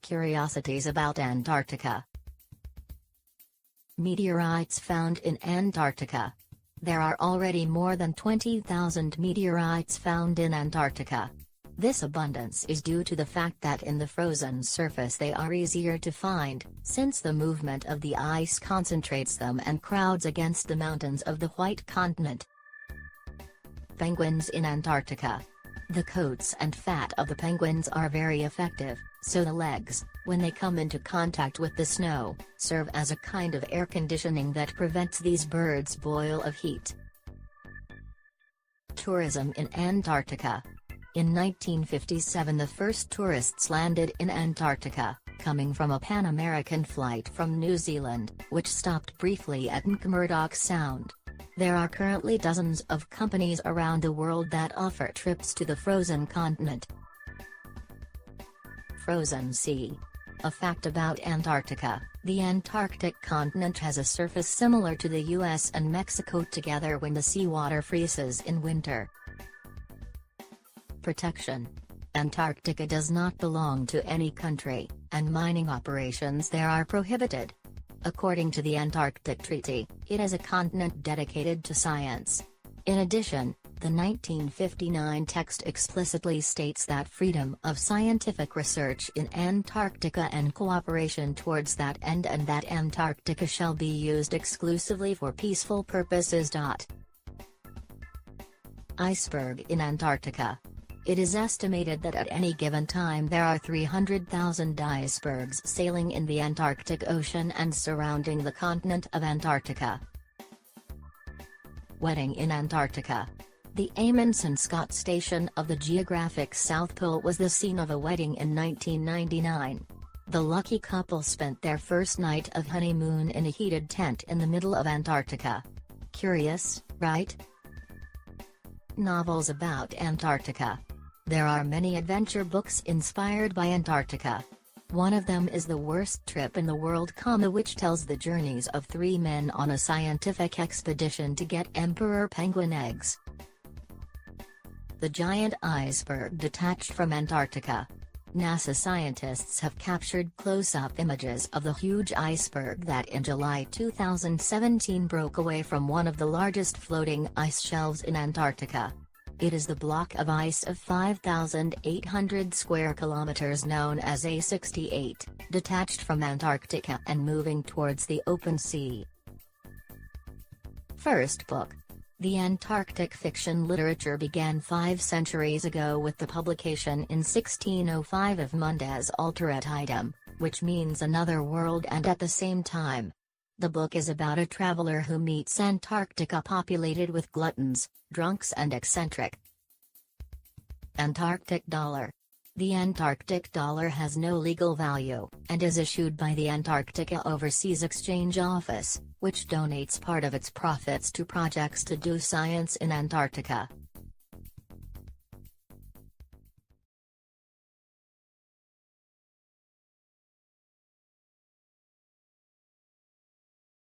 Curiosities about Antarctica. Meteorites found in Antarctica. There are already more than 20,000 meteorites found in Antarctica. This abundance is due to the fact that in the frozen surface they are easier to find, since the movement of the ice concentrates them and crowds against the mountains of the White Continent. Penguins in Antarctica. The coats and fat of the penguins are very effective, so the legs, when they come into contact with the snow, serve as a kind of air conditioning that prevents these birds' boil of heat. Tourism in Antarctica. In 1957 the first tourists landed in Antarctica, coming from a Pan American flight from New Zealand, which stopped briefly at McMurdo Sound. There are currently dozens of companies around the world that offer trips to the frozen continent. Frozen sea. A fact about Antarctica: the Antarctic continent has a surface similar to the US and Mexico together when the seawater freezes in winter. Protection. Antarctica does not belong to any country, and mining operations there are prohibited. According to the Antarctic Treaty, it is a continent dedicated to science. In addition, the 1959 text explicitly states that freedom of scientific research in Antarctica and cooperation towards that end, and that Antarctica shall be used exclusively for peaceful purposes. Iceberg in Antarctica. It is estimated that at any given time there are 300,000 icebergs sailing in the Antarctic Ocean and surrounding the continent of Antarctica. Wedding in Antarctica. The Amundsen Scott Station of the geographic South Pole was the scene of a wedding in 1999. The lucky couple spent their first night of honeymoon in a heated tent in the middle of Antarctica. Curious, right? Novels about Antarctica. There are many adventure books inspired by Antarctica. One of them is The Worst Trip in the World, which tells the journeys of three men on a scientific expedition to get emperor penguin eggs. The giant iceberg detached from Antarctica. NASA scientists have captured close-up images of the huge iceberg that in July 2017 broke away from one of the largest floating ice shelves in Antarctica. It is the block of ice of 5,800 square kilometers known as A68, detached from Antarctica and moving towards the open sea. First book. The Antarctic fiction literature began 5 centuries ago with the publication in 1605 of Mundus Alterat Idem, which means another world, and at the same time. The book is about a traveler who meets Antarctica populated with gluttons, drunks and eccentric. Antarctic dollar. The Antarctic dollar has no legal value, and is issued by the Antarctica Overseas Exchange Office, which donates part of its profits to projects to do science in Antarctica.